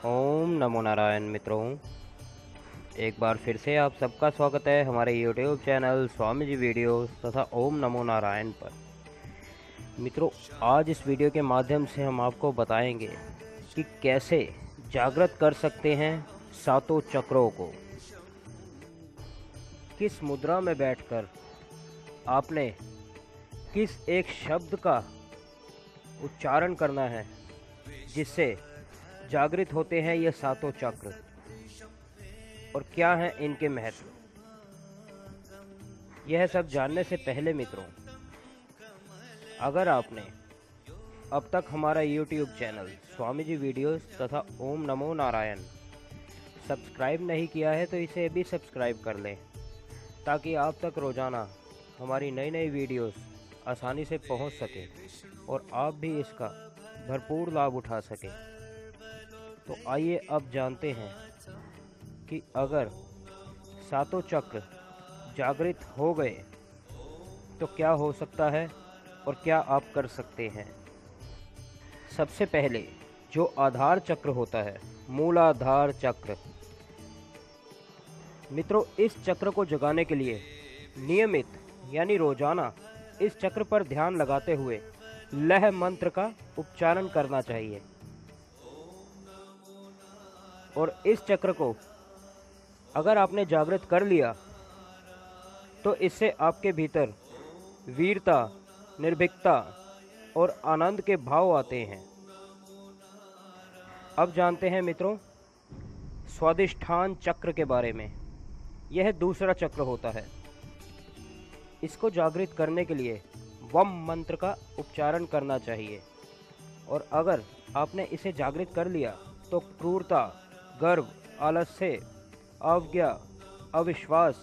ओम नमो नारायण मित्रों। एक बार फिर से आप सबका स्वागत है हमारे YouTube channel Swami ji videos तथा ओम नमो नारायण पर। मित्रों, आज इस वीडियो के माध्यम से हम आपको बताएंगे कि कैसे जागृत कर सकते हैं सातों चक्रों को। किस मुद्रा में बैठकर आपने किस एक शब्द का उच्चारण करना है जिससे जागृत होते हैं ये सातों चक्र, और क्या हैं इनके महत्व। यह सब जानने से पहले मित्रों, अगर आपने अब तक हमारा YouTube channel Swami ji videos तथा ओम नमो नारायण सब्सक्राइब नहीं किया है तो इसे भी सब्सक्राइब कर लें, ताकि आप तक रोज़ाना हमारी नई नई वीडियोस आसानी से पहुंच सके और आप भी इसका भरपूर लाभ उठा सकें। तो आइए अब जानते हैं कि अगर सातों चक्र जागृत हो गए तो क्या हो सकता है और क्या आप कर सकते हैं। सबसे पहले जो आधार चक्र होता है, मूलाधार चक्र। मित्रों, इस चक्र को जगाने के लिए नियमित यानी रोजाना इस चक्र पर ध्यान लगाते हुए लह मंत्र का उच्चारण करना चाहिए। और इस चक्र को अगर आपने जागृत कर लिया तो इससे आपके भीतर वीरता, निर्भीकता और आनंद के भाव आते हैं। अब जानते हैं मित्रों स्वादिष्ठान चक्र के बारे में। यह दूसरा चक्र होता है। इसको जागृत करने के लिए वम मंत्र का उच्चारण करना चाहिए। और अगर आपने इसे जागृत कर लिया तो क्रूरता, गर्व, आलस्य, अवज्ञा, अविश्वास,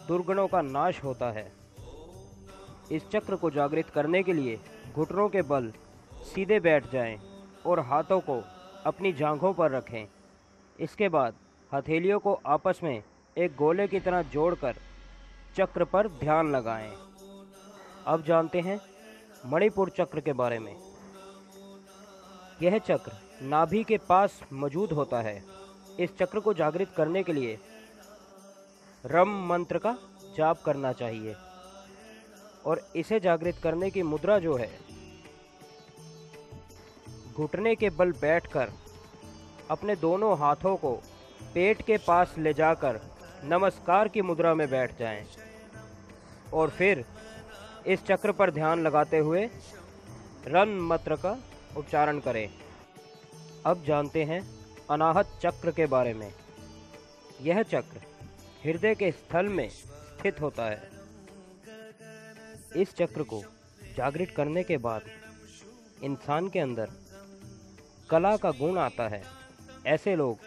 दुर्गुणों का नाश होता है। इस चक्र को जागृत करने के लिए घुटनों के बल सीधे बैठ जाएं और हाथों को अपनी जांघों पर रखें। इसके बाद हथेलियों को आपस में एक गोले की तरह जोड़कर चक्र पर ध्यान लगाएं। अब जानते हैं मणिपुर चक्र के बारे में। यह चक्र नाभि के पास मौजूद होता है। इस चक्र को जागृत करने के लिए रम मंत्र का जाप करना चाहिए। और इसे जागृत करने की मुद्रा जो है, घुटने के बल बैठकर अपने दोनों हाथों को पेट के पास ले जाकर नमस्कार की मुद्रा में बैठ जाएं और फिर इस चक्र पर ध्यान लगाते हुए रन मंत्र का उच्चारण करें। अब जानते हैं अनाहत चक्र के बारे में। यह चक्र हृदय के स्थल में स्थित होता है। इस चक्र को जागृत करने के बाद इंसान के अंदर कला का गुण आता है। ऐसे लोग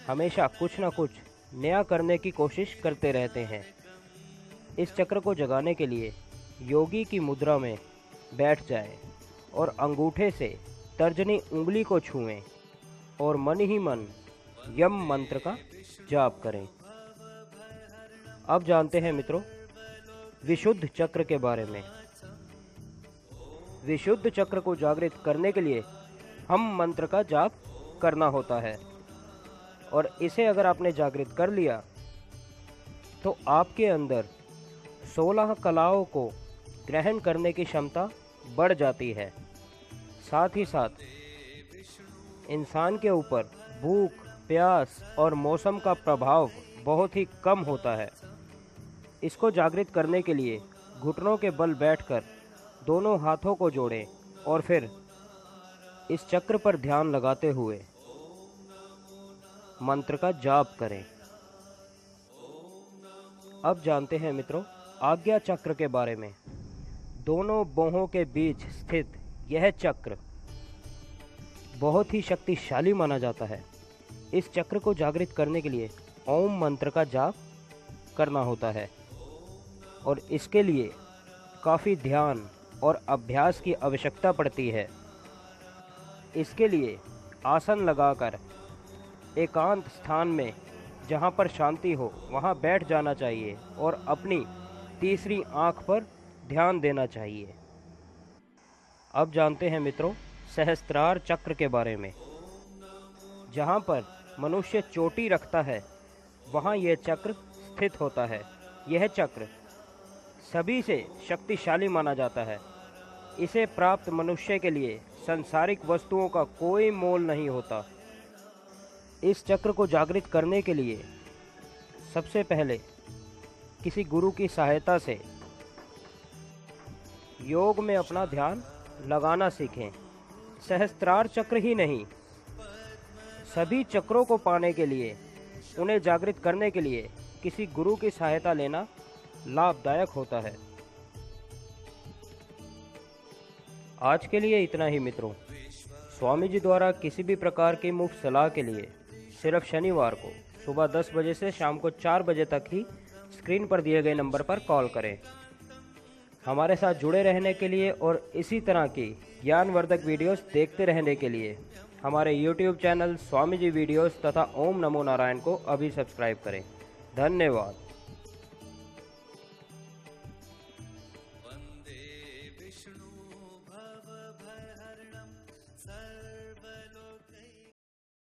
हमेशा कुछ न कुछ नया करने की कोशिश करते रहते हैं। इस चक्र को जगाने के लिए योगी की मुद्रा में बैठ जाएं और अंगूठे से तर्जनी उंगली को छुएं और मन ही मन यम मंत्र का जाप करें। अब जानते हैं मित्रों विशुद्ध चक्र के बारे में। विशुद्ध चक्र को जागृत करने के लिए हम मंत्र का जाप करना होता है। और इसे अगर आपने जागृत कर लिया तो आपके अंदर 16 कलाओं को ग्रहण करने की क्षमता बढ़ जाती है। साथ ही साथ इंसान के ऊपर भूख, प्यास और मौसम का प्रभाव बहुत ही कम होता है। इसको जागृत करने के लिए घुटनों के बल बैठकर दोनों हाथों को जोड़ें और फिर इस चक्र पर ध्यान लगाते हुए मंत्र का जाप करें। अब जानते हैं मित्रों आज्ञा चक्र के बारे में। दोनों बाहों के बीच स्थित यह चक्र बहुत ही शक्तिशाली माना जाता है। इस चक्र को जागृत करने के लिए ओम मंत्र का जाप करना होता है और इसके लिए काफ़ी ध्यान और अभ्यास की आवश्यकता पड़ती है। इसके लिए आसन लगाकर एकांत स्थान में जहाँ पर शांति हो वहाँ बैठ जाना चाहिए और अपनी तीसरी आँख पर ध्यान देना चाहिए। अब जानते हैं मित्रों सहस्त्रार चक्र के बारे में। जहाँ पर मनुष्य चोटी रखता है वहाँ यह चक्र स्थित होता है। यह चक्र सभी से शक्तिशाली माना जाता है। इसे प्राप्त मनुष्य के लिए सांसारिक वस्तुओं का कोई मोल नहीं होता। इस चक्र को जागृत करने के लिए सबसे पहले किसी गुरु की सहायता से योग में अपना ध्यान लगाना सीखें। सहस्त्रार चक्र ही नहीं, सभी चक्रों को पाने के लिए, उन्हें जागृत करने के लिए किसी गुरु की सहायता लेना लाभदायक होता है। आज के लिए इतना ही मित्रों। स्वामी जी द्वारा किसी भी प्रकार की मुफ्त सलाह के लिए सिर्फ शनिवार को सुबह 10 बजे से शाम को 4 बजे तक ही स्क्रीन पर दिए गए नंबर पर कॉल करें। हमारे साथ जुड़े रहने के लिए और इसी तरह की ज्ञानवर्धक वीडियोस देखते रहने के लिए हमारे YouTube channel Swami ji videos तथा ओम नमो नारायण को अभी सब्सक्राइब करें। धन्यवाद। वन्दे विष्णु भवभयहरणं सर्व